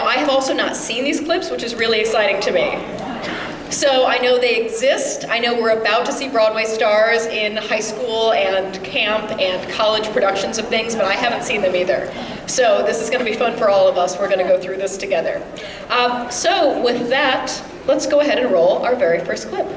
Now, I have also not seen these clips, which is really exciting to me. So I know they exist. I know we're about to see Broadway stars in high school and camp and college productions of things, but I haven't seen them either. So this is going to be fun for all of us. We're going to go through this together. So with that, let's go ahead and roll our very first clip.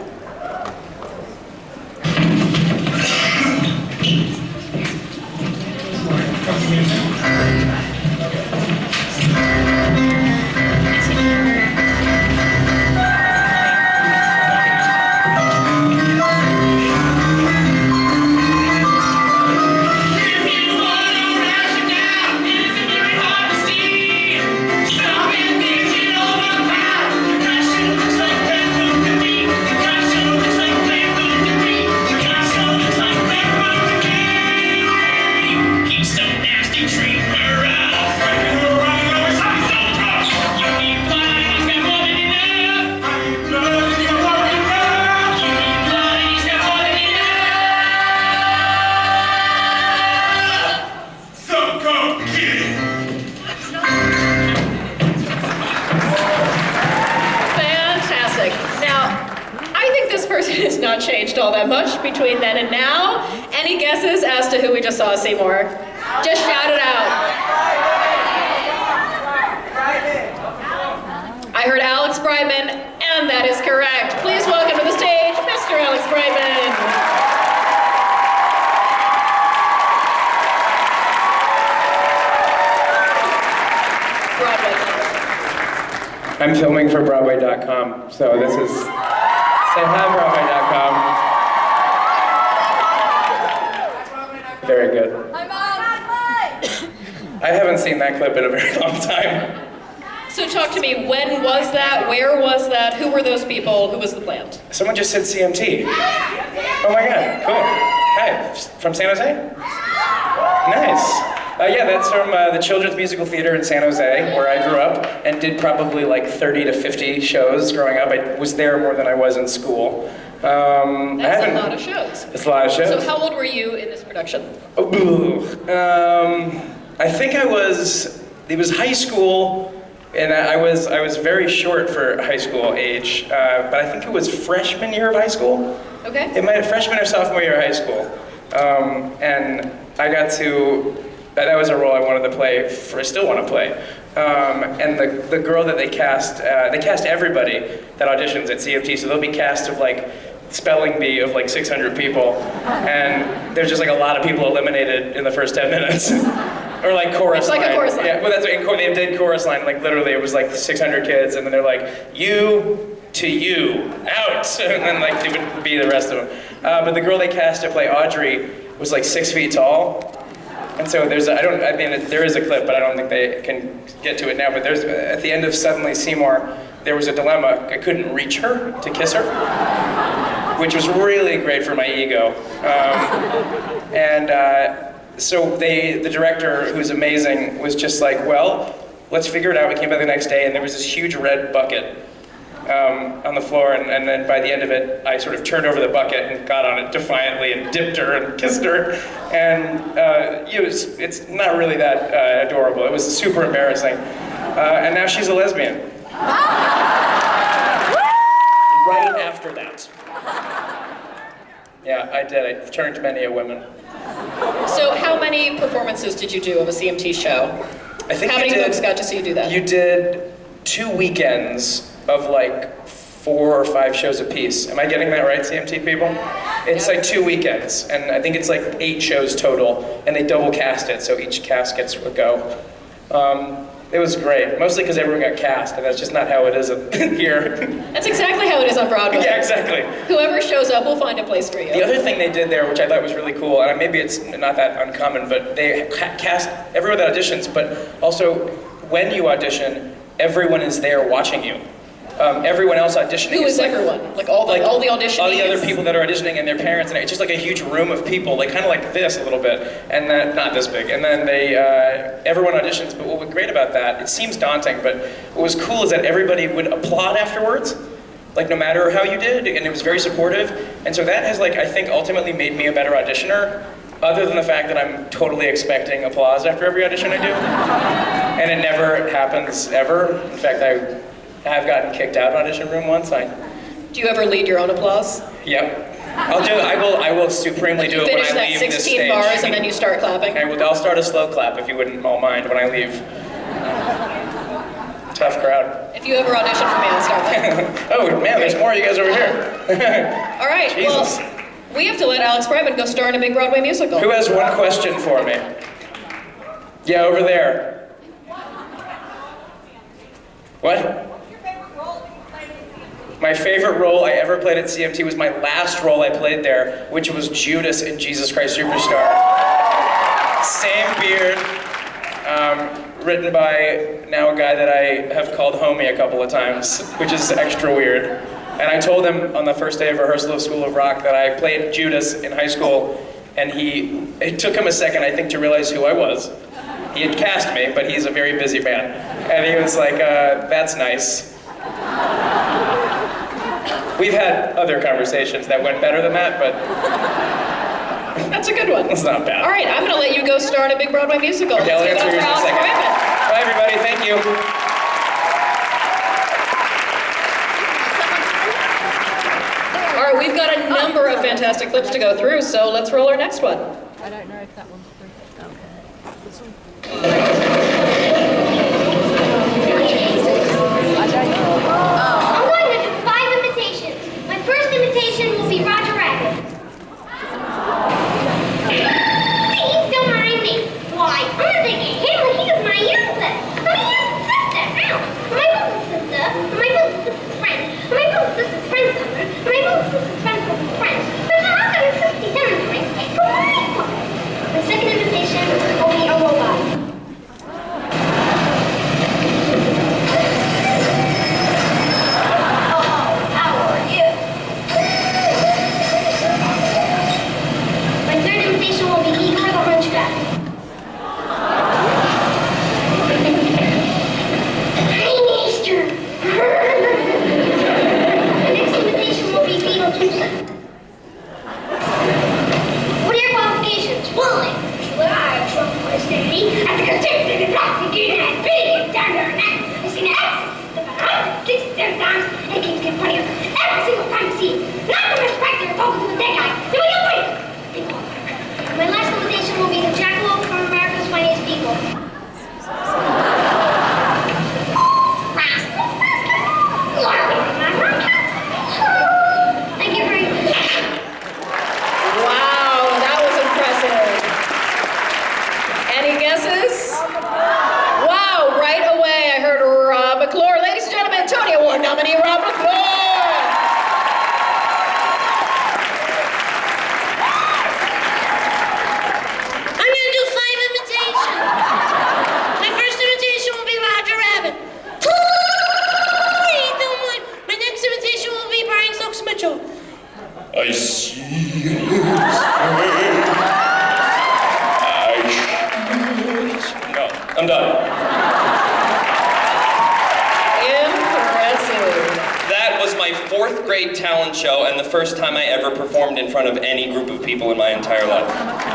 Changed all that much between then and now. Any guesses as to who we just saw, Seymour? Just shout it out. I heard Alex Brightman, and that is correct. Please welcome to the stage, Mr. Alex Brightman. Broadway. I'm filming for BroadwayCon, so this is... Say hi, Broadway.com. Very good. I haven't seen that clip in a very long time. So talk to me, when was that? Where was that? Who were those people? Who was the plant? Someone just said CMT. Oh my God, cool. Hi, from San Jose? Nice. Yeah, that's from the Children's Musical Theater in San Jose, where I grew up and did probably like 30 to 50 shows growing up. I was there more than I was in school. That's a lot of shows. It's a lot of shows. So how old were you in this production? I think it was high school, and I was very short for high school age, but I think it was freshman year of high school. Okay. It might have freshman or sophomore year of high school. And I got to, that was a role I wanted to play, I still want to play. And the girl that they cast everybody that auditions at CMT, so there'll be cast of like spelling bee of like 600 people, and there's just like a lot of people eliminated in the first 10 minutes. Or like chorus line. It's like a chorus line. Yeah, well that's what they did chorus line, like literally it was like 600 kids, and then they're like, you to you, out, and then like they would be the rest of them. But the girl they cast to play Audrey was like 6 feet tall. And so there is a clip, but I don't think they can get to it now, but there's, at the end of Suddenly Seymour, there was a dilemma. I couldn't reach her to kiss her, which was really great for my ego. So the director, who's amazing, was just like, well, let's figure it out. We came back the next day, and there was this huge red bucket on the floor, and then by the end of it, I sort of turned over the bucket and got on it defiantly and dipped her and kissed her, and it's not really that adorable. It was super embarrassing, and now she's a lesbian. Right after that. Yeah, I did. I turned many a woman. So how many performances did you do of a CMT show? I think how many folks got to see you do that? You did 2 weekends of like 4 or 5 shows a piece. Am I getting that right, CMT people? It's like 2 weekends, and I think it's like 8 shows total, and they double cast it, so each cast gets a go. It was great, mostly because everyone got cast, and that's just not how it is here. That's exactly how it is on Broadway. Yeah, exactly. Whoever shows up will find a place for you. The other thing they did there, which I thought was really cool, and maybe it's not that uncommon, but they cast everyone that auditions, but also when you audition, everyone is there watching you. Everyone else auditioning. Who is everyone? Like all the auditioning? All the other people that are auditioning and their parents, and it's just like a huge room of people, like kind of like this a little bit, and then, not this big, and then they, everyone auditions, but what was great about that, it seems daunting, but what was cool is that everybody would applaud afterwards, like no matter how you did, and it was very supportive, and so that has like, I think ultimately made me a better auditioner, other than the fact that I'm totally expecting applause after every audition I do. And it never happens ever. In fact, I have gotten kicked out of audition room once. Do you ever lead your own applause? Yep. I will supremely do it when I leave this stage. Finish that 16 bars and then you start clapping? I'll start a slow clap if you wouldn't all mind when I leave. Tough crowd. If you ever audition for me, I'll start that. Oh man, there's more of you guys over here. All right, Jesus. well, we have to let Alex Brightman go star in a big Broadway musical. Who has one question for me? Yeah, over there. What? My favorite role I ever played at CMT was my last role I played there, which was Judas in Jesus Christ Superstar. Same beard, written by now a guy that I have called homie a couple of times, which is extra weird. And I told him on the first day of rehearsal of School of Rock that I played Judas in high school, and it took him a second, I think, to realize who I was. He had cast me, but he's a very busy man. And he was like, that's nice. We've had other conversations that went better than that, but that's a good one. It's not bad. All right, I'm going to let you go star in a big Broadway musical. Yeah, Let's I'll give it up answer for yours in a Alex second. Brightman. Bye, everybody. Thank you. All right, we've got a number of fantastic clips to go through, so let's roll our next one. I don't know if that one's free. This one. I'm going to do 5 imitations. My first imitation will be Roger Rabbit. Please don't mind me. Why, I'm not taking him when he was my younger sister. I'm a younger sister. Ow. My little sister. My little sister's friend. My little sister's friend's sister. My little sister's friend's sister's friend. There's 167 drinks. Come on. The second imitation will be a robot. My third invitation will be Igor the Hunchback. Hi, Mister. My next invitation will be Beetlejuice. What are your qualifications? Well, I trump my sanity. I think I'm taking the black again and big and down there and that. I seen an exorcist about 167 times and it keeps getting funnier every single time you see it. Not the respect you're talking to the dead guy. Do you wait? My last invitation will be the Jackalope from America's Funniest People. Thank you very much. Wow, that was impressive. Any guesses? Wow, right away I heard Rob McClure. Ladies and gentlemen, Tony Award nominee Rob McClure. I'm gonna do 5 imitations. My first imitation will be Roger Rabbit. Please don't mind. My next imitation will be Brian Stokes Mitchell. I see. No, I'm done. Impressive. That was my 4th grade talent show and the first time I ever performed in front of any group of people in my entire life.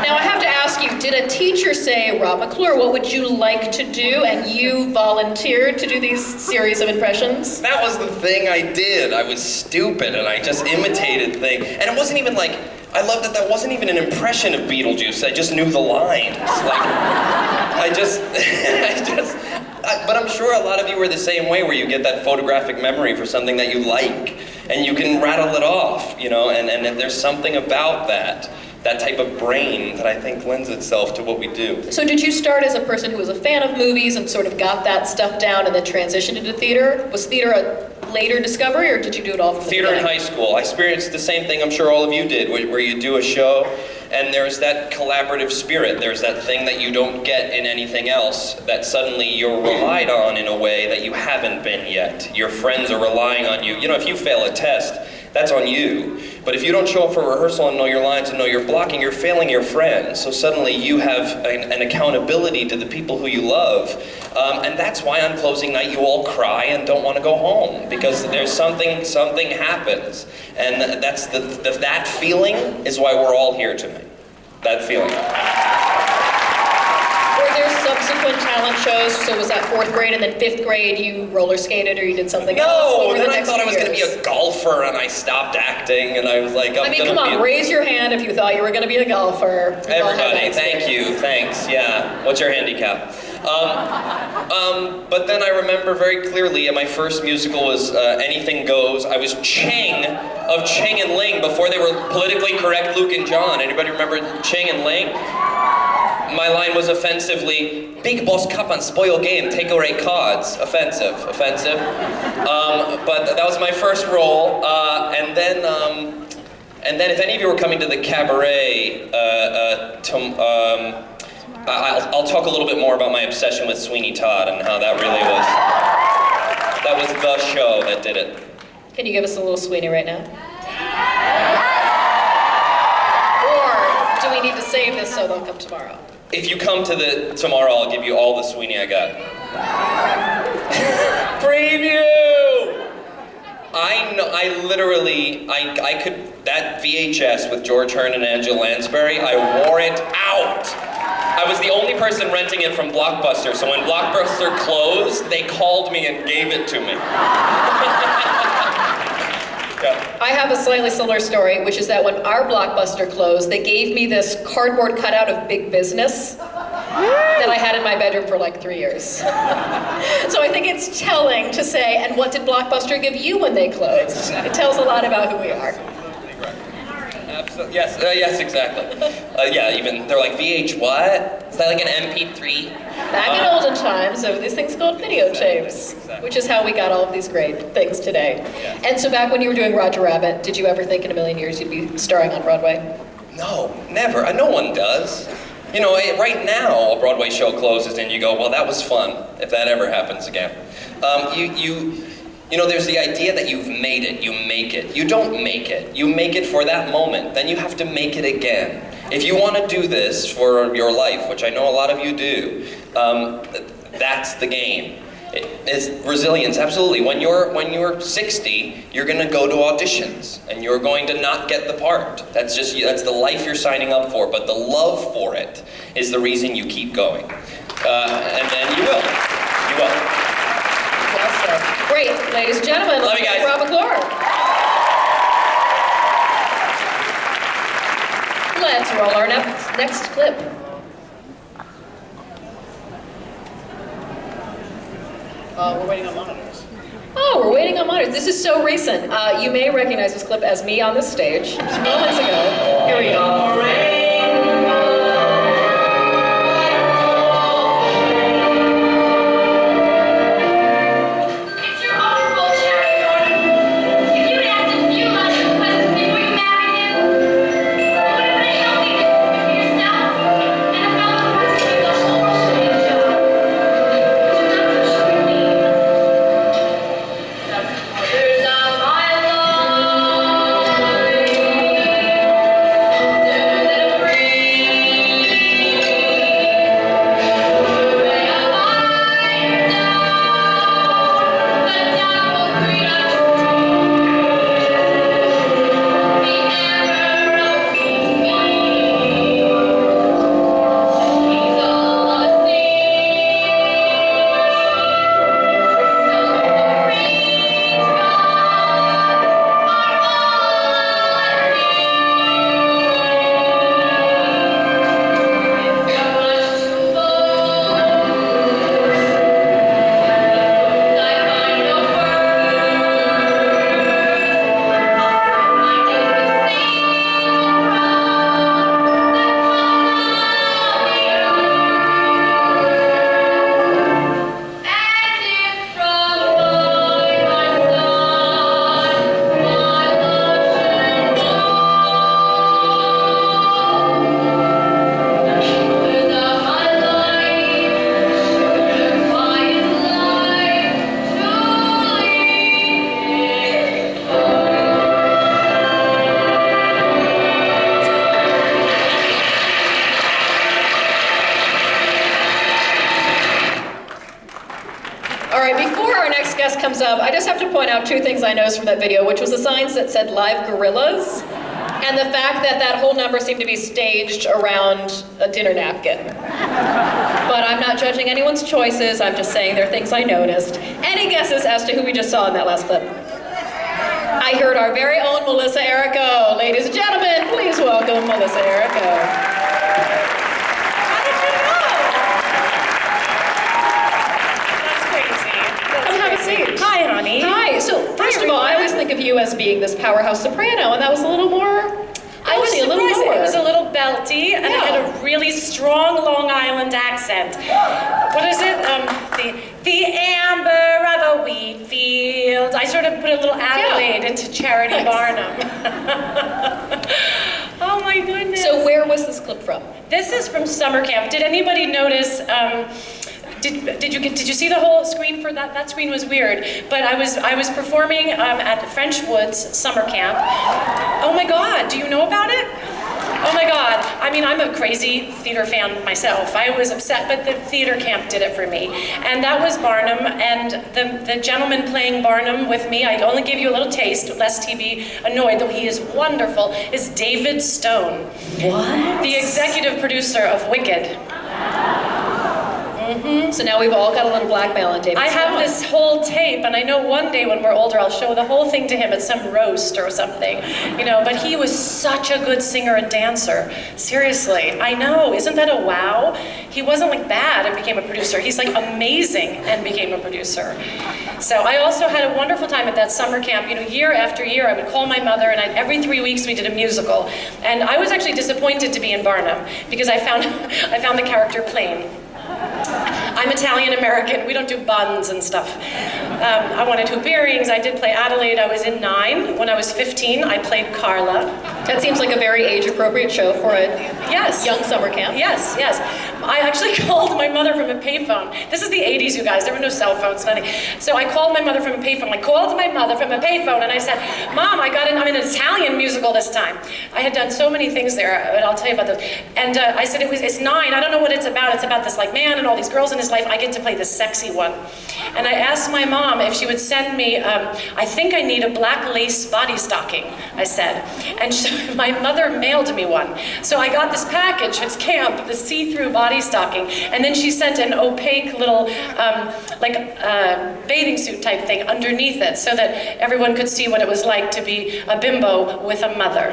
Now I have to ask you, did a teacher say, Rob McClure, what would you like to do? And you volunteered to do these series of impressions? That was the thing I did. I was stupid and I just imitated things. And it wasn't even like, I love that wasn't even an impression of Beetlejuice. I just knew the lines. Like, but I'm sure a lot of you are the same way where you get that photographic memory for something that you like and you can rattle it off, you know, and there's something about that type of brain that I think lends itself to what we do. So did you start as a person who was a fan of movies and sort of got that stuff down and then transitioned into theater? Was theater a later discovery or did you do it all from the Theater in beginning? high school. I experienced the same thing I'm sure all of you did, where you do a show and there's that collaborative spirit. There's that thing that you don't get in anything else that suddenly you're relied on in a way that you haven't been yet. Your friends are relying on you. You know, if you fail a test, that's on you. But if you don't show up for rehearsal and know your lines and know your blocking, you're failing your friends. So suddenly you have an accountability to the people who you love. And that's why on closing night you all cry and don't want to go home. Because there's something happens. And that's that feeling is why we're all here tonight. That feeling. Were there some subsequent talent shows? So was that 4th grade and then 5th grade you roller skated or you did something else? No, What were then the I next thought I few was going to be years? a golfer, and I stopped acting, and I was like, I mean, come on, raise your hand if you thought you were going to be a golfer. We've all had that Everybody, thank experience. you, thanks, yeah. What's your handicap? But then I remember very clearly, my first musical was Anything Goes. I was Ching of Ching and Ling before they were politically correct Luke and John. Anybody remember Ching and Ling? My line was offensively, big boss cup and spoil game, take away cards. Offensive. But that was my first role. And then if any of you were coming to the cabaret, I'll talk a little bit more about my obsession with Sweeney Todd and how that really was. That was the show that did it. Can you give us a little Sweeney right now? Or do we need to save this so they'll come tomorrow? If you come to tomorrow, I'll give you all the Sweeney I got. Preview! I could, that VHS with George Hearn and Angela Lansbury, I wore it out. I was the only person renting it from Blockbuster, so when Blockbuster closed, they called me and gave it to me. Yeah. I have a slightly similar story, which is that when our Blockbuster closed, they gave me this cardboard cutout of Big Business that I had in my bedroom for like 3 years. So I think it's telling to say, and what did Blockbuster give you when they closed? It tells a lot about who we are. Absolutely. Yes, exactly. Even they're like, VH what? Is that like an MP3? Back in olden times, there were these things called videotapes, which is how we got all of these great things today. Yeah. And so back when you were doing Roger Rabbit, did you ever think in a million years you'd be starring on Broadway? No, never. No one does. You know, right now a Broadway show closes and you go, well, that was fun. If that ever happens again, you know, there's the idea that you've made it, you make it. You don't make it. You make it for that moment, then you have to make it again. If you want to do this for your life, which I know a lot of you do, that's the game. It's resilience, absolutely. When you're 60, you're going to go to auditions, and you're going to not get the part. That's the life you're signing up for, but the love for it is the reason you keep going. And then you will. You will. Great, ladies and gentlemen, Love let's you guys. meet Rob McClure. Let's roll our next clip. We're waiting on monitors. Oh, we're waiting on monitors. This is so recent. You may recognize this clip as me on this stage just moments ago. Here we go. Comes up, I just have to point out 2 things I noticed from that video, which was the signs that said live gorillas, and the fact that that whole number seemed to be staged around a dinner napkin. But I'm not judging anyone's choices, I'm just saying they're things I noticed. Any guesses as to who we just saw in that last clip? I heard our very own Melissa Errico. Ladies and gentlemen, please welcome Melissa Errico. How did you know? That's crazy. Come have a seat. Hi, honey. Hi. So first of all, I always think of you as being this powerhouse soprano, and that was a little more. I was a little surprised. lower. It was a little belty, and it Yeah. had a really strong Long Island accent. What is it? The amber of a wheat field. I sort of put a little Adelaide into Charity Barnum. Oh my goodness. So where was this clip from? This is from summer camp. Did anybody notice? Did you see the whole screen for that? That screen was weird. But I was performing at French Woods summer camp. Oh my God! Do you know about it? Oh my God! I mean, I'm a crazy theater fan myself. I was upset, but the theater camp did it for me. And that was Barnum, and the gentleman playing Barnum with me, I only gave you a little taste, lest he be annoyed, though he is wonderful, is David Stone. What? The executive producer of Wicked. So now we've all got a little blackmail on David I have Stone. this whole tape, and I know one day when we're older, I'll show the whole thing to him at some roast or something, you know, but he was such a good singer and dancer. Seriously, I know, isn't that a wow? He wasn't like bad and became a producer. He's like amazing and became a producer. So I also had a wonderful time at that summer camp. You know, year after year, I would call my mother, and every 3 weeks we did a musical. And I was actually disappointed to be in Barnum because I found the character plain. I'm Italian American. We don't do buns and stuff. I wanted hoop earrings. I did play Adelaide. I was in 9. When I was 15, I played Carla. That seems like a very age-appropriate show for a Yes. young summer camp. Yes, yes. I actually called my mother from a payphone. This is the 80s, you guys. There were no cell phones, nothing. So I called my mother from a payphone. I called my mother from a payphone, and I said, Mom, I'm in an Italian musical this time. I had done so many things there, but I'll tell you about those. And I said, it's 9. I don't know what it's about. It's about this like man and all these girls in his life. I get to play the sexy one. And I asked my mom if she would send me, I think I need a black lace body stocking, I said. And my mother mailed me one. So I got this package, it's camp, the see-through body stocking. And then she sent an opaque little, bathing suit type thing underneath it so that everyone could see what it was like to be a bimbo with a mother.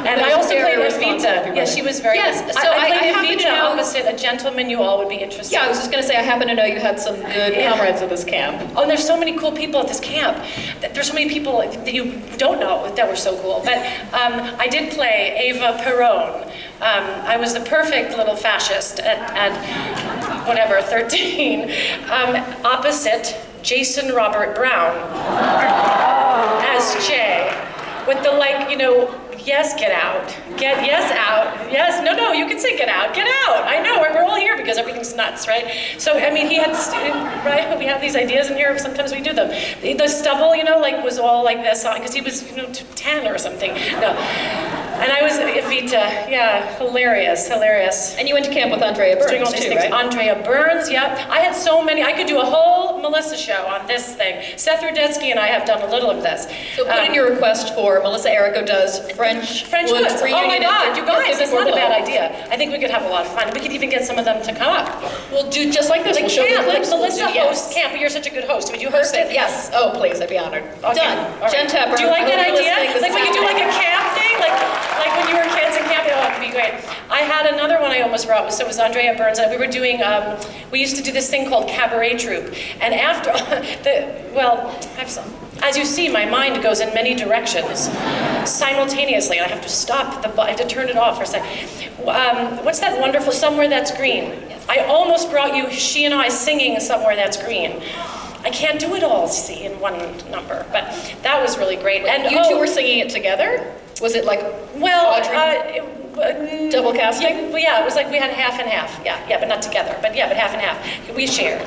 And I also played Evita. Yeah, she was very Yes, good. so I I played happen to Evita know- opposite a gentleman you all would be interested Yeah, I in. was just going to say, I happen to know you had some good Yeah. comrades at this camp. Oh, and there's so many cool people at this camp. There's so many people that you don't know that were so cool. But I did play Eva Perón. I was the perfect little fascist at whatever, 13, opposite Jason Robert Brown as Che. With the yes, get out. Yes, out. Yes, no, you can say get out. Get out. I know, we're all here because everything's nuts, right? So, I mean, he had, right? We have these ideas in here, sometimes we do them. The stubble, was all like this, because he was, 10 or something. No. And I was Evita, yeah, hilarious. And you went to camp with Andrea Burns, Doing all these too, things. right? Andrea Burns, yeah. I had so many, I could do a whole Melissa show on this thing. Seth Rudetsky and I have done a little of this. So put in your request for Melissa Errico does French Woods. Oh my reunion God, in you guys, Pacific it's not a bad Orlando. idea. I think we could have a lot of fun. We could even get some of them to come up. We'll do just like this. Like We'll show the camp, like clips. We'll Melissa do- yes. hosts camp, but you're such a good host. Would you host it? Yes. Oh, please, I'd be honored. Okay. Done. All right. Jen Tepper. Do you like I that hope you're idea? listening. This Like is we could do like a happening. camp thing, like when you were kids in camp. Oh, it could be great. I had another one I almost brought. So it was Andrea Burns. We were doing. We used to do this thing called cabaret troupe, and after as you see, my mind goes in many directions simultaneously, and I have to stop I have to turn it off for a second. What's that wonderful Somewhere That's Green? I almost brought you she and I singing Somewhere That's Green. I can't do it all, see, in one number, but that was really great. And You two were singing it together? Was it like Audrey? Double casting? Yeah, it was like we had half and half. Yeah, but not together. But half and half. We shared.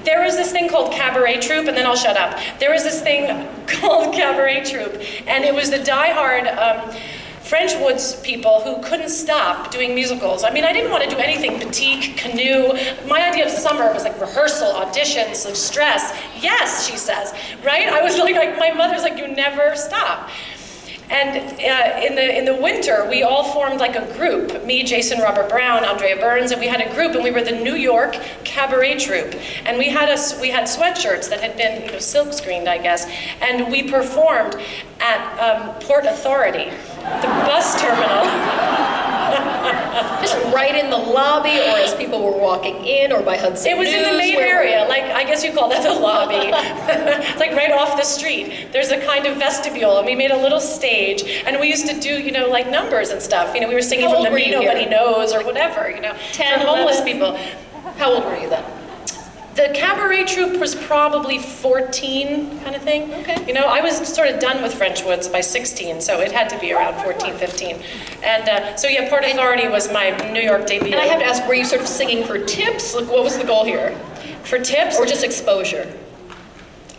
There was this thing called cabaret troupe, and then I'll shut up. There was this thing called cabaret troupe, and it was the diehard French Woods people who couldn't stop doing musicals. I mean, I didn't want to do anything boutique, canoe. My idea of summer was like rehearsal, auditions, like stress. Yes, she says, right? I was like my mother's like, you never stop. And in the winter, we all formed like a group. Me, Jason, Robert Brown, Andrea Burns, and we had a group, and we were the New York Cabaret Troupe. And we had sweatshirts that had been silk screened, I guess. And we performed at Port Authority, the bus terminal. Just right in the lobby, or as people were walking in, or by Hudson It was in the News, main where- area, like I guess you call that the lobby. It's like right off the street. There's a kind of vestibule, and we made a little stage, and we used to do, like numbers and stuff. We were singing How from old the were Me you Nobody here? Knows or whatever, 10, for homeless 11? people. How old were you then? The cabaret troupe was probably 14 kind of thing. Okay. I was sort of done with French Woods by 16, so it had to be around 14, 15. And so yeah, Port Authority was my New York debut. And I have to ask, were you sort of singing for tips? Like, what was the goal here? For tips? Or just exposure?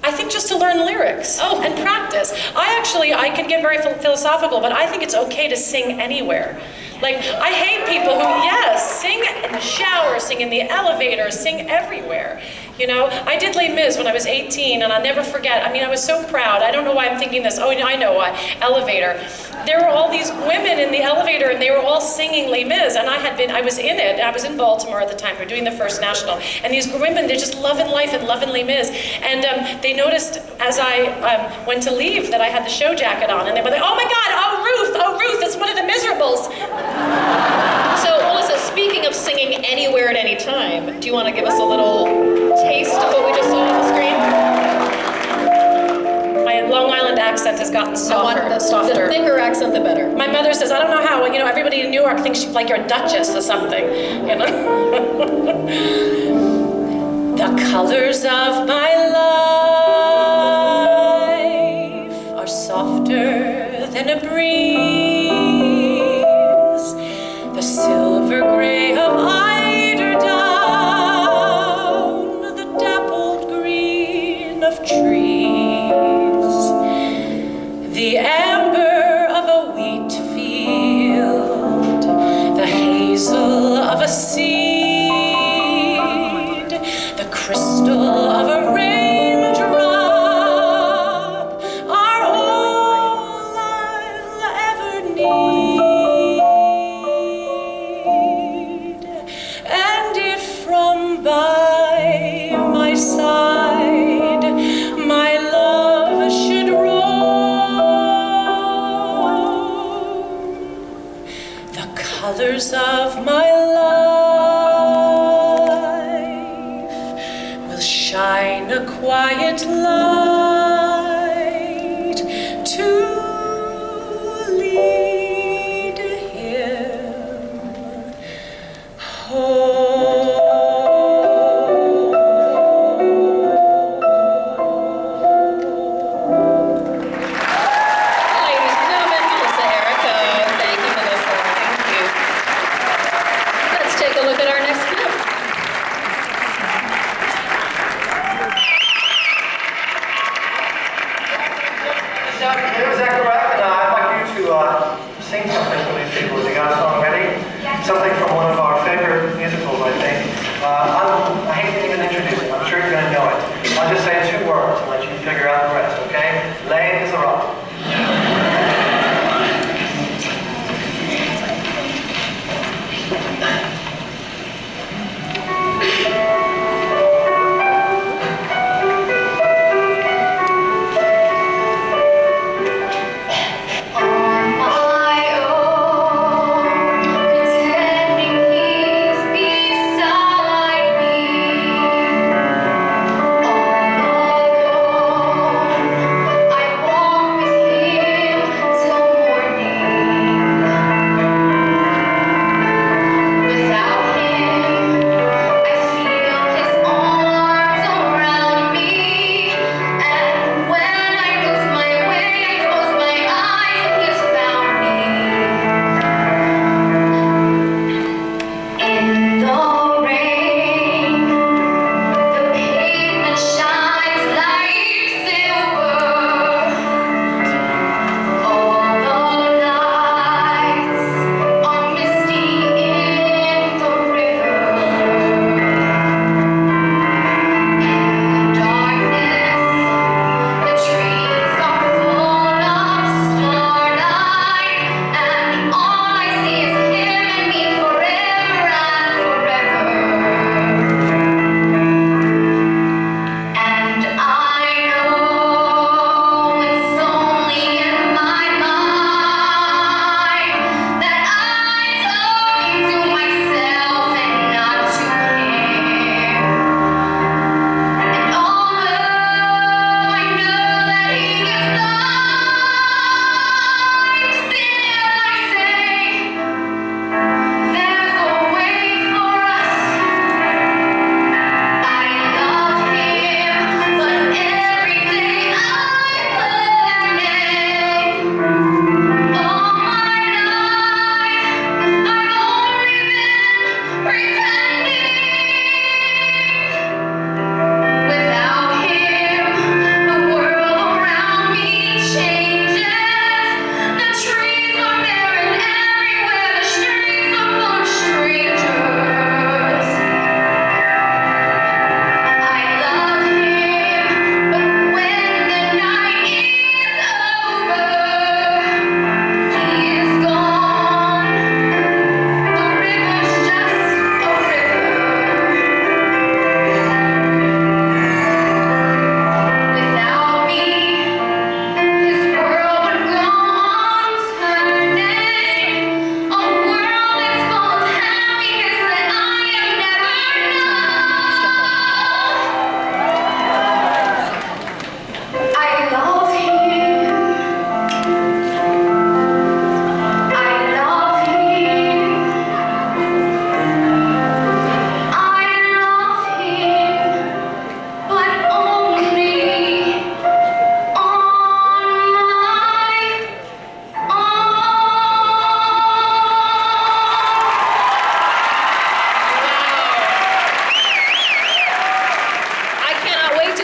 I think just to learn lyrics and practice. I can get very philosophical, but I think it's okay to sing anywhere. Like, I hate people who, sing in the shower, sing in the elevator, sing everywhere. I did Les Mis when I was 18, and I'll never forget. I was so proud. I don't know why I'm thinking this. Oh, I know why. Elevator. There were all these women in the elevator, and they were all singing Les Mis, and I was in it. I was in Baltimore at the time. We were doing the first national. And these women, they're just loving life and loving Les Mis. And they noticed as I went to leave that I had the show jacket on, and they were like, oh my God, oh Ruth, it's one of the Miserables. So, Alyssa, speaking of singing anywhere at any time, do you want to give us a little taste of what we just saw on the screen? My Long Island accent has gotten softer. The softer. thicker accent, the better. My mother says, I don't know how, everybody in New York thinks she's like you're a duchess or something, The colors of my life are softer than a breeze. The silver gray of eiderdown, the dappled green of trees, the amber of a wheat field, the hazel of a seed, the crystal of a raindrop are all I'll ever need. And if from by my side my love should roam, the colors of my life will shine a quiet light to lead him home. Ladies and gentlemen, Melissa Errico. Thank you, Melissa. Thank you. Let's take a look at our next clip.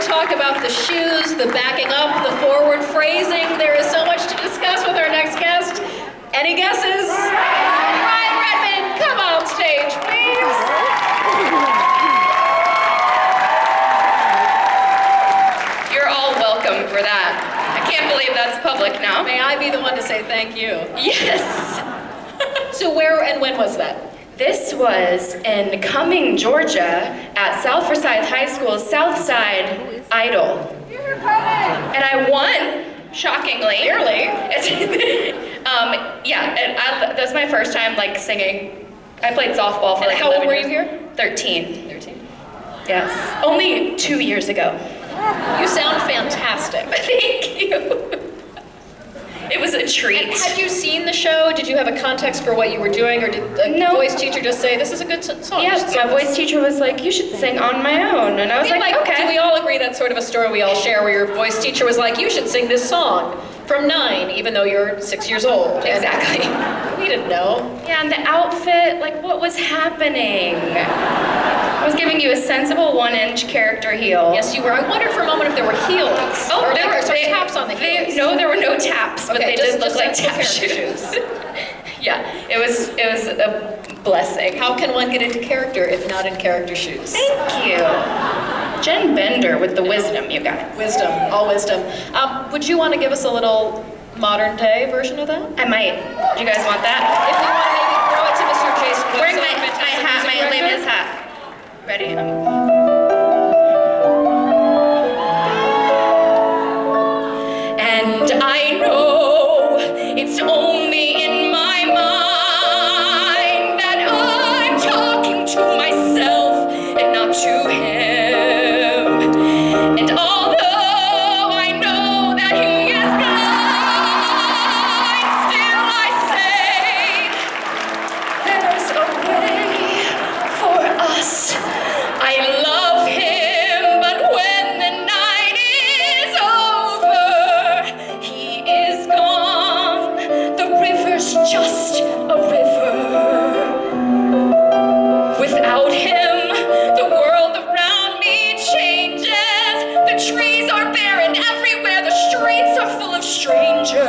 talk about the shoes, the backing up, the forward phrasing. There is so much to discuss with our next guest. Any guesses? Ryann Redmond, come on stage, please. You're all welcome for that. I can't believe that's public now. May I be the one to say thank you? Yes. So where and when was that? This was in Cumming, Georgia, at South Forsyth High School's Southside Idol. And I won, shockingly. Clearly. Yeah, and that's my first time like singing. I played softball for And like how old 11 were you years. here? 13. 13. Yes. Only 2 years ago. You sound fantastic. Thank you. It was a treat. And had you seen the show? Did you have a context for what you were doing, or did the No. voice teacher just say, this is a good song? you should Yes, sing my this"? voice teacher was like, you should sing On My Own. And I was I mean, like, okay. Do we all agree that's sort of a story we all share, where your voice teacher was like, you should sing this song from 9, even though you're 6 years old? And Exactly. we didn't know. Yeah, and the outfit, like what was happening? I was giving you a sensible 1-inch character heel. Yes, you were. I wondered for a moment if there were heels. Oh, or there were taps on the heels. No, there were no taps, but Okay, they did look like sensible tap character shoes. Yeah, it was a blessing. How can one get into character if not in character shoes? Thank you. Jen Bender with the wisdom, you guys. Wisdom, all wisdom. Would you want to give us a little modern day version of that? I might. Do you guys want that? If you want to maybe throw it to Mr. Jason Woodson, Wearing my fantastic hat, music my director. latest hat. Ready? And I know it's only in my mind that I'm talking to myself and not to him. And although I know that he is blind, still I say there's a way for us. I love him, but when the night is over, he is gone. The river's just a river. Without him, the world around me changes. The trees are barren everywhere. The streets are full of strangers.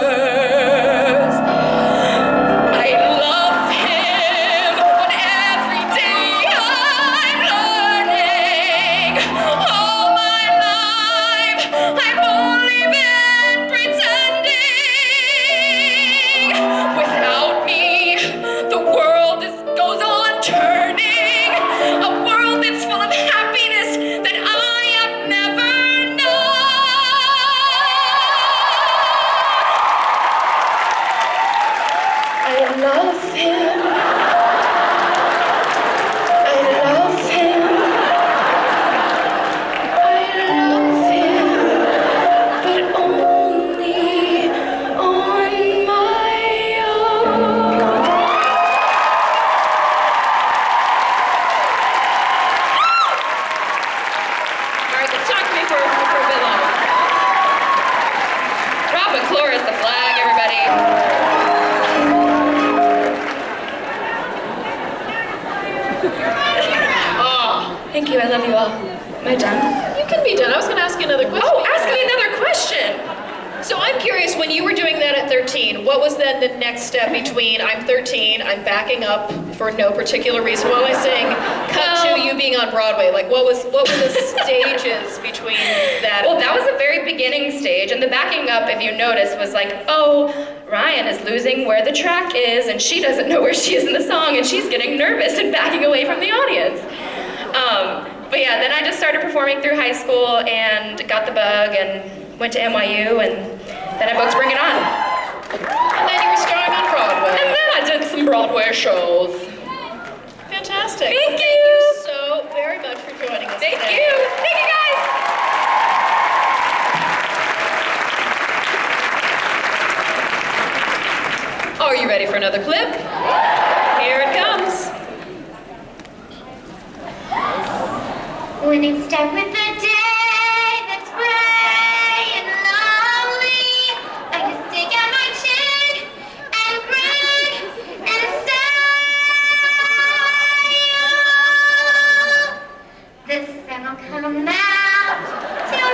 I love him, but every day I'm learning. All my life I've only been pretending. Without me, the world goes on turning. A world that's full of happiness that I have never known. I love him. I love him. I love him, but only on my own. All right, talk to me for a bit longer. Rob McClure is the flag, everybody. Thank you, I love you all. Am I done? You can be done. I was going to ask you another question. Oh, ask me another question. So I'm curious, when you were doing that at 13, what was then the next step between I'm 13, I'm backing up for no particular reason while I sing, cut to you being on Broadway? Like, what were the stages between that? Well, that was a very beginning stage, and the backing up, if you notice, was like, oh, Ryann is losing where the track is, and she doesn't know where she is in the song, and she's getting nervous and backing away from the audience. But yeah, then I just started performing through high school and got the bug and went to NYU, and then I booked Bring It On. And then you were starring on Broadway. And then I did some Broadway shows. Fantastic. Thank Thank you so very much for joining us Thank today. you. Thank you, guys. Are you ready for another clip? Here it comes. When it's done with the day that's gray and lonely, I just stick out my chin and grin and say, the sun will come out till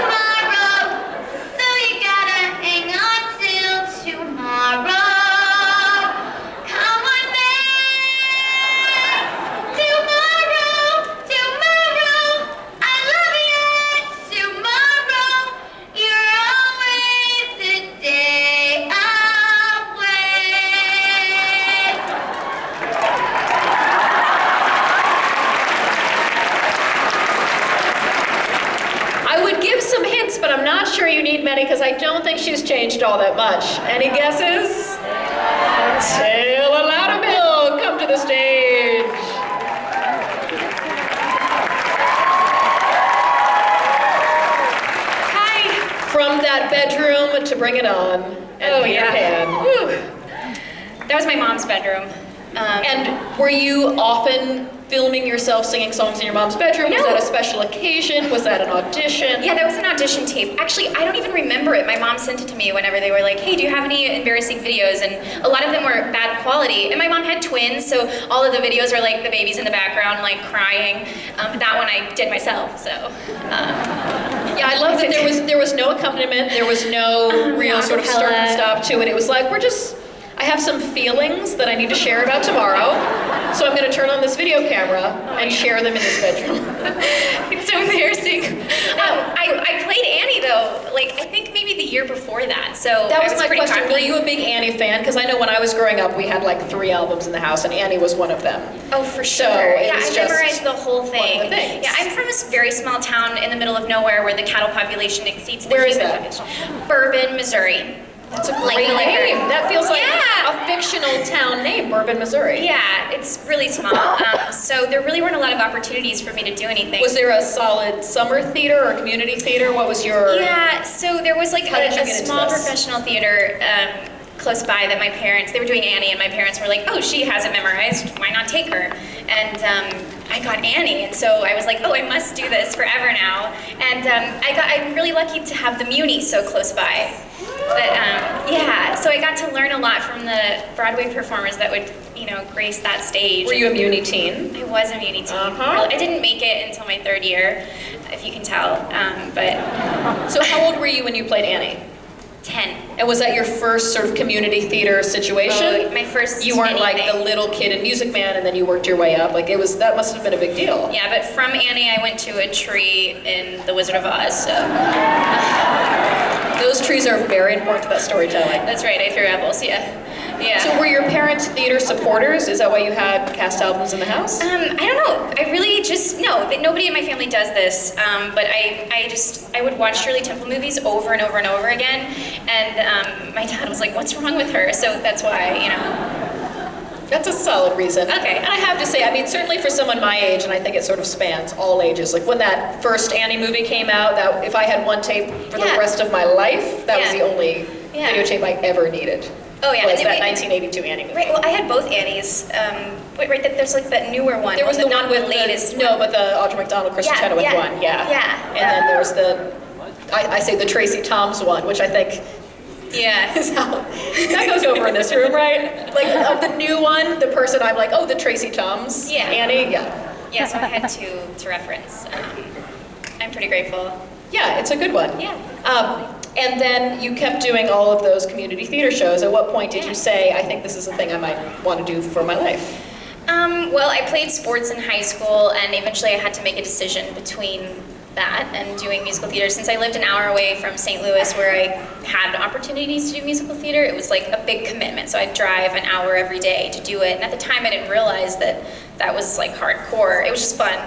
not sure you need many because I don't think she's changed all that much. Any guesses? Taylor Louderman, come to the stage. Hi. From that bedroom to Bring It On and Peter Pan. Whew. That was my mom's bedroom. And were you often filming yourself singing songs in your mom's bedroom? No. Was that a special occasion? Was that an audition? Yeah, that was an audition tape. Actually, I don't even remember it. My mom sent it to me whenever they were like, hey, do you have any embarrassing videos? And a lot of them were bad quality. And my mom had twins, so all of the videos are like the babies in the background, like crying. That one I did myself, so. Yeah, I love that there was no accompaniment, there was no real sort of start and stop to it. It was like, I have some feelings that I need to share about tomorrow, so I'm going to turn on this video camera and share them in this bedroom. It's so embarrassing. I played Annie though, like I think maybe the year before that, so That I was my pretty question. cocky. Were you a big Annie fan? Because I know when I was growing up, we had like 3 albums in the house, and Annie was one of them. Oh, for sure. So it Yeah, was I just memorized the whole thing. one of the things. Yeah, I'm from a very small town in the middle of nowhere where the cattle population exceeds the Where is human that? population. Bourbon, Missouri. That's a Like great the liquor. name. That feels like Yeah. a fictional town name, Bourbon, Missouri. Yeah, it's really small. So there really weren't a lot of opportunities for me to do anything. Was there a solid summer theater or community theater? What was your... Yeah, so there was like How did you a get into small this? professional theater close by that my parents, they were doing Annie, and my parents were like, oh, she has it memorized, why not take her? And I got Annie, and so I was like, oh, I must do this forever now. And I'm really lucky to have the Muni so close by. But yeah, so I got to learn a lot from the Broadway performers that would, grace that stage. Were you a Muni teen? I was a Muni teen. Uh-huh. I didn't make it until my 3rd year, if you can tell, but So how old were you when you played Annie? 10. And was that your first sort of community theater situation? Oh, my first You weren't like anything. the little kid in Music Man and then you worked your way up. Like that must have been a big deal. Yeah, but from Annie, I went to a tree in The Wizard of Oz, so. Those trees are very important to that storytelling. That's right, I threw apples, yeah. Yeah. So were your parents theater supporters? Is that why you had cast albums in the house? I don't know. I really just, no, nobody in my family does this, but I would watch Shirley Temple movies over and over and over again, and my dad was like, what's wrong with her? So that's why, That's a solid reason. Okay. And I have to say, I mean, certainly for someone my age, and I think it sort of spans all ages, like when that first Annie movie came out, that if I had one tape for the Yeah. rest of my life, that was Yeah. the only Yeah. videotape I ever needed. Oh, yeah. Was and that it- 1982 Annie movie. Right, well, I had both Annies. There's like that newer one. There was the not one with the latest no, but the Audra McDonald, Kristen Yeah, Chenoweth yeah, one, yeah. yeah. And then there was I say the Tracy Toms one, which I think Yeah. is how, that goes over in this room, right? Like of the new one, the person I'm like, oh, the Tracy Toms, Yeah. Annie, yeah. Yeah, so I had to reference. I'm pretty grateful. Yeah, it's a good one. Yeah. And then you kept doing all of those community theater shows. At what point did Yeah. you say, I think this is a thing I might want to do for my life? Well, I played sports in high school, and eventually I had to make a decision between that and doing musical theater. Since I lived an hour away from St. Louis, where I had opportunities to do musical theater, it was like a big commitment. So I'd drive an hour every day to do it. And at the time, I didn't realize that was like hardcore. It was just fun.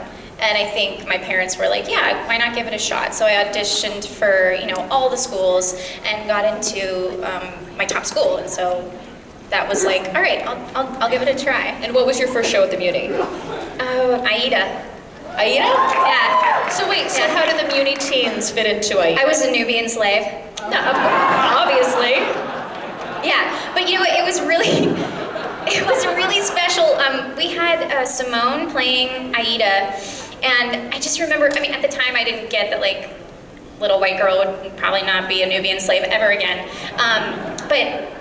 And I think my parents were like, yeah, why not give it a shot? So I auditioned for, all the schools and got into my top school. And so that was like, all right, I'll give it a try. And what was your first show at the Muni? Aida. Aida? Yeah. So wait, so Yeah. how did the Muni teens fit into Aida? I was a Nubian slave. No, obviously. Yeah, but it was really, it was really special. We had Simone playing Aida, and I just remember, at the time I didn't get that like little white girl would probably not be a Nubian slave ever again. But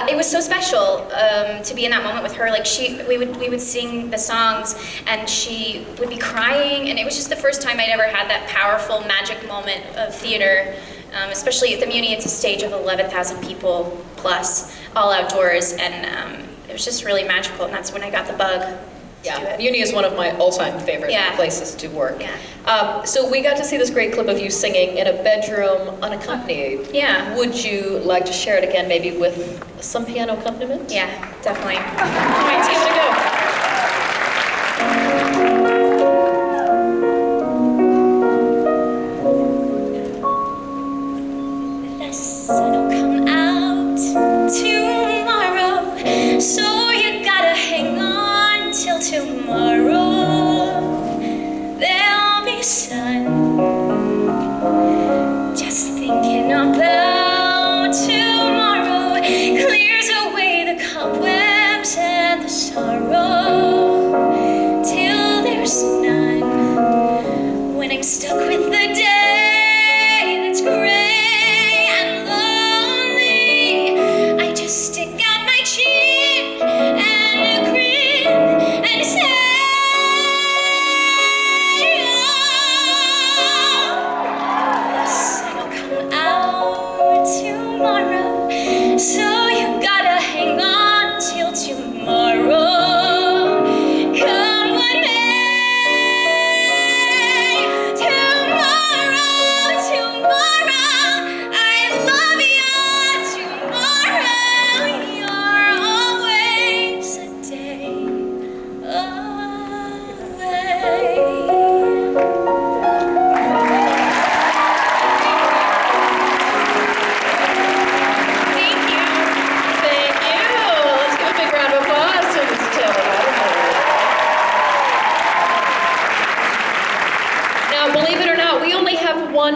it was so special to be in that moment with her. Like we would sing the songs, and she would be crying, and it was just the first time I'd ever had that powerful magic moment of theater. Especially at the Muni, it's a stage of 11,000 people plus, all outdoors, and it was just really magical. And that's when I got the bug. Yeah, Muni is one of my all-time favorite Yeah. places to work. Yeah. So we got to see this great clip of you singing in a bedroom unaccompanied. Yeah. Would you like to share it again, maybe with some piano accompaniment? Yeah, definitely. All right, give it a go.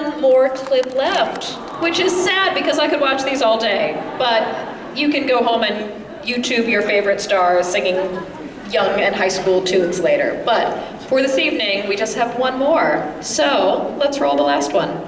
one more clip left, which is sad because I could watch these all day, but you can go home and YouTube your favorite stars singing young and high school tunes later. But for this evening, we just have one more. So let's roll the last one.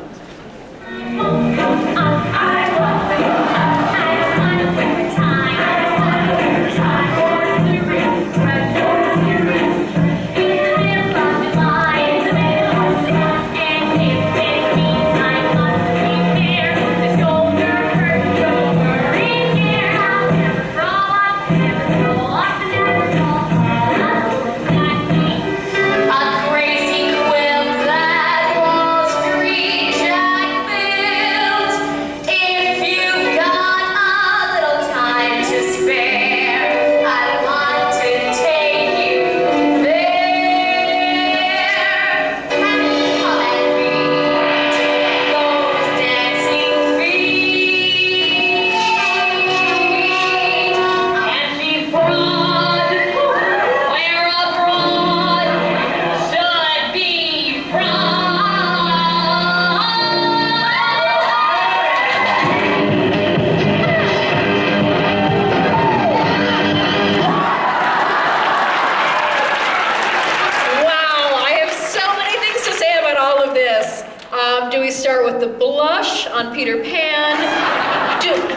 Peter Pan. Dude,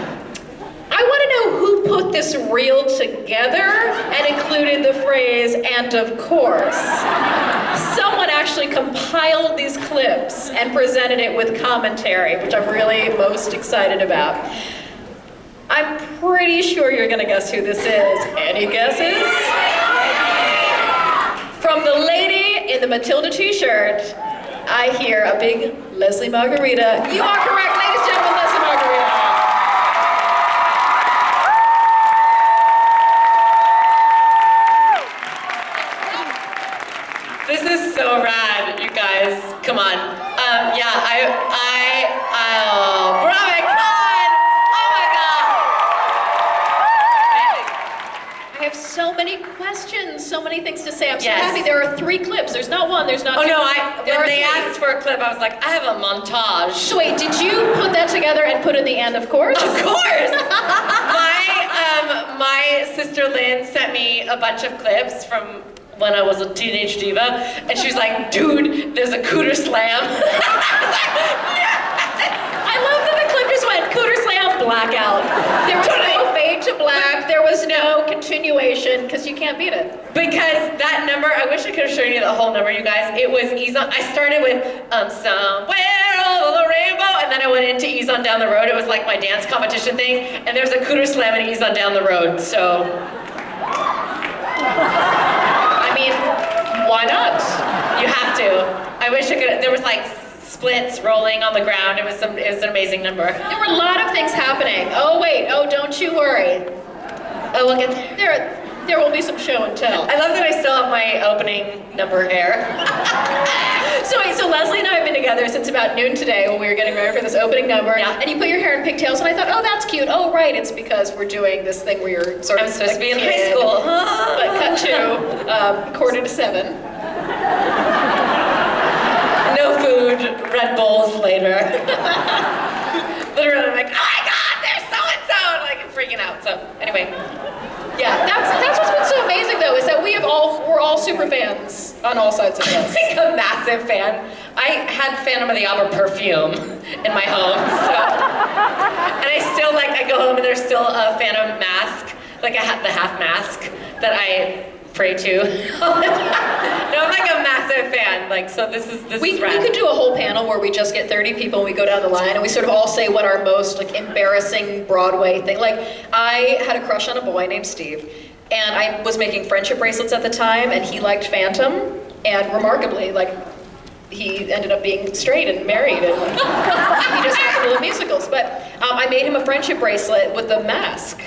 I want to know who put this reel together and included the phrase, "and of course." Someone actually compiled these clips and presented it with commentary, which I'm really most excited about. I'm pretty sure you're going to guess who this is. Any guesses? From the lady in the Matilda t-shirt, I hear a big Lesli Margherita. You are correct, ladies and gentlemen, Lesli Margherita. This is so rad, you guys. Come on. BroadwayCon! Oh my God! I have so many questions, so many things to say. I'm so Yes. happy. There are 3 clips. There's not one, there's not Oh two. no, There when are they 3. asked for a clip, I was like, I have a montage. So wait, did you put that together and put in the end, of course? Of course! My sister Lynn sent me a bunch of clips from when I was a Teenage Diva, and she was like, dude, there's a cooter slam. I love that the clip just went cooter slam, blackout. There was no fade to black, there was no continuation, because you can't beat it. Because that number, I wish I could have shown you the whole number, you guys. It was Ease On. I started with Somewhere Over the Rainbow, and then I went into Ease On Down the Road. It was like my dance competition thing, and there's a cooter slam and Ease On Down the Road, so. I mean, why not? You have to. I wish I could. There was like splits rolling on the ground. It was an amazing number. There were a lot of things happening. Oh wait, oh don't you worry. Oh, look at There will be some show and tell. I love that I still have my opening number hair. So wait, so Leslie and I have been together since about noon today when we were getting ready for this opening number. Yeah. And you put your hair in pigtails, and I thought, oh, that's cute. Oh, right, it's because we're doing this thing where you're sort of I'm supposed to be in kid. high school. But cut to 6:45. No food, Red Bulls later. Literally, I'm like, oh my God, there's so-and-so, and like I'm freaking out. So anyway. Yeah, that's what's been so amazing though, is that we're all super fans on all sides of I'm this. like a massive fan. I had Phantom of the Opera perfume in my home, so. And I still I go home and there's still a Phantom mask, the half mask that I pray to. No, I'm like a massive fan. So this is We rad. could do a whole panel where we just get 30 people and we go down the line and we sort of all say what our most embarrassing Broadway thing. I had a crush on a boy named Steve, and I was making friendship bracelets at the time, and he liked Phantom, and remarkably, he ended up being straight and married, and he just happened to love musicals. But I made him a friendship bracelet with a mask.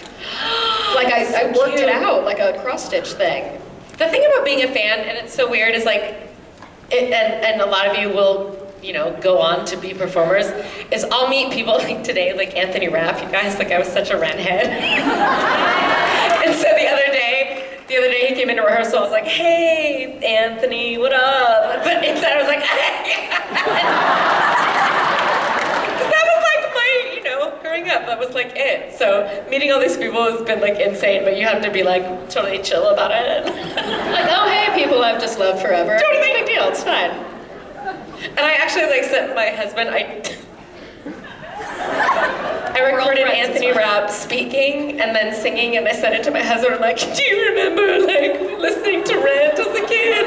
I worked it out, like a cross-stitch thing. The thing about being a fan, and it's so weird, is and a lot of you will, go on to be performers, is I'll meet people today, like Anthony Rapp, you guys, I was such a redhead. And so the other other day he came into rehearsal, I was like, hey, Anthony, what up? But instead I was like, that was like my, growing up, that was like it. So meeting all these people has been like insane, but you have to be like totally chill about it. Like, oh hey, people I've just loved forever. Totally. Big deal, it's fine. And I actually like sent my husband, I recorded Anthony Rapp speaking and then singing, and I sent it to my husband. I'm like, do you remember like listening to Rent as a kid?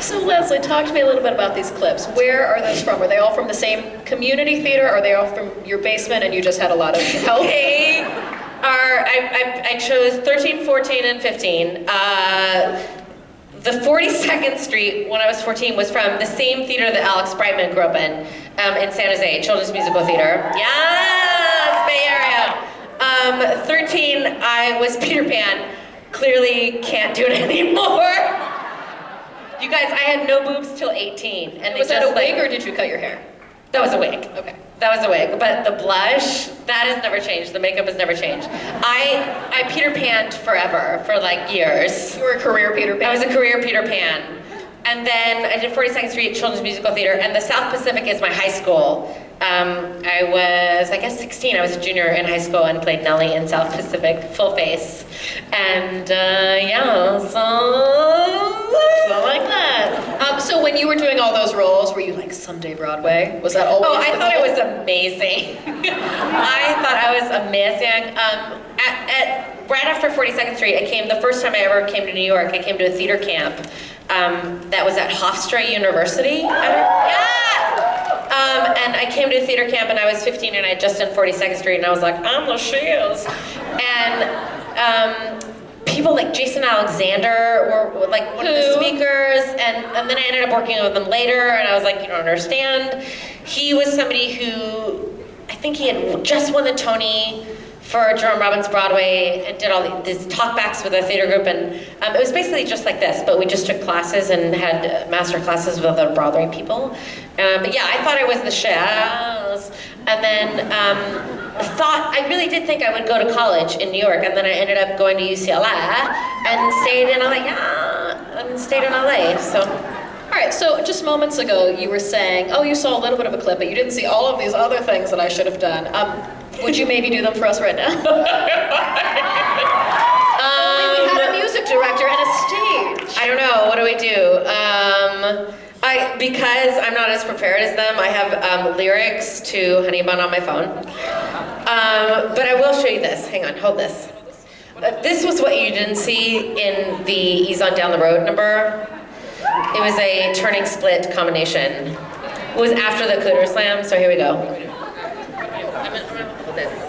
So Leslie, talk to me a little bit about these clips. Where are those from? Are they all from the same community theater? Or are they all from your basement and you just had a lot of help? I chose 13, 14, and 15. The 42nd Street, when I was 14, was from the same theater that Alex Brightman grew up in San Jose, Children's Musical Theater. Yes, Bay Area. 13, I was Peter Pan. Clearly can't do it anymore. You guys, I had no boobs till 18. And Was that a wig or did you cut your hair? That was a wig. Okay. That was a wig, but the blush, that has never changed. The makeup has never changed. I Peter Panned forever, for like years. You were a career Peter Pan? I was a career Peter Pan. And then I did 42nd Street Children's Musical Theater, and the South Pacific is my high school. I was, I guess, 16. I was a junior in high school and played Nellie in South Pacific, full face. And So like that. So when you were doing all those roles, were you like, someday Broadway? Was that always I the thought goal? it was amazing. I thought I was amazing. Right after 42nd Street, the first time I ever came to New York, I came to a theater camp that was at Hofstra University. And I came to a theater camp and I was 15 and I had just done 42nd Street and I was like, I'm the shiz. And people like Jason Alexander were like one of the speakers, and then I ended up working with them later, and I was like, you don't understand. He was somebody who, I think he had just won the Tony for Jerome Robbins Broadway and did all these talkbacks with a theater group, and it was basically just like this, but we just took classes and had master classes with other Broadway people. But yeah, I thought I was the shiz, and then I really did think I would go to college in New York, and then I ended up going to UCLA and stayed in LA, so. All right, so just moments ago you were saying, oh, you saw a little bit of a clip, but you didn't see all of these other things that I should have done. Would you maybe do them for us right now? We had a music director and a stage. I don't know, what do we do? Because I'm not as prepared as them, I have lyrics to Honey Bun on my phone. But I will show you this. Hang on, hold this. This was what you didn't see in the Ease On Down the Road number. It was a turning split combination. It was after the Cooter Slam, so here we go. I'm gonna hold this.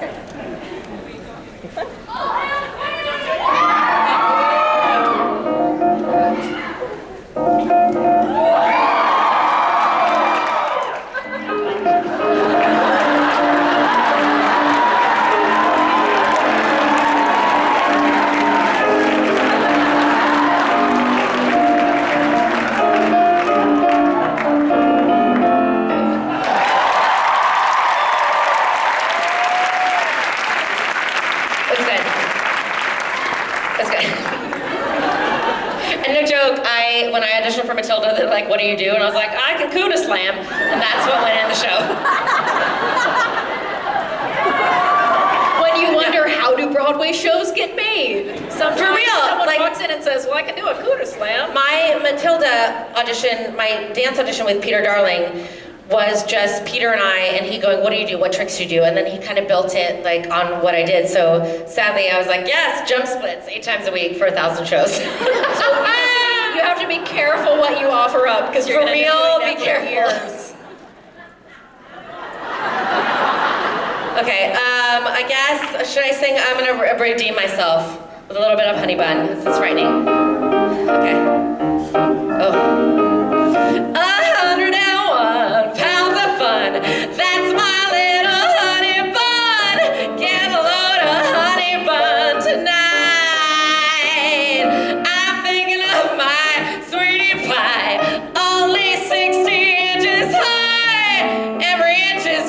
When I auditioned for Matilda, they're like, what do you do? And I was like, I can Cooter Slam. And that's what went in the show. When you wonder, how do Broadway shows get made? Sometimes For real, someone like- walks in and says, well, I can do a Cooter Slam. My Matilda audition, my dance audition with Peter Darling was just Peter and I, and he going, what do you do? What tricks do you do? And then he kind of built it like on what I did. So sadly, I was like, yes, jump splits 8 times a week for 1,000 shows. You have to be careful what you offer up, because you're For gonna real, be be doing that for careful. years. Okay, I guess, should I sing? I'm gonna redeem myself with a little bit of Honey Bun. It's frightening. Okay. Oh. 101 pounds of fun. That's my little honey bun. Get a load of honey bun tonight. I'm thinking of my sweetie pie. Only 60 inches high. Every inch is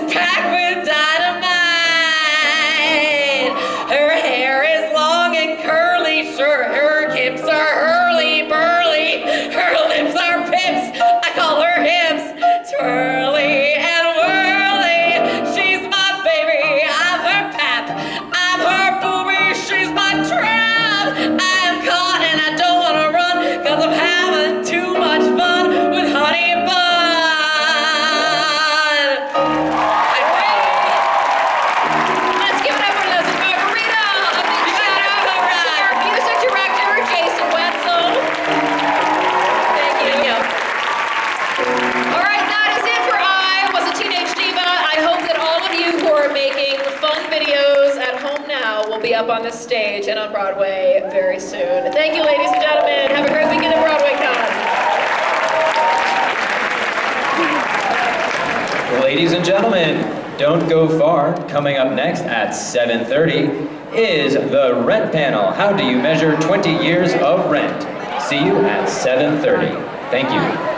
stage and on Broadway very soon. Thank you, ladies and gentlemen. Have a great weekend at BroadwayCon. Ladies and gentlemen, don't go far. Coming up next at 7:30 is the Rent Panel. How do you measure 20 years of rent? See you at 7:30. Thank you.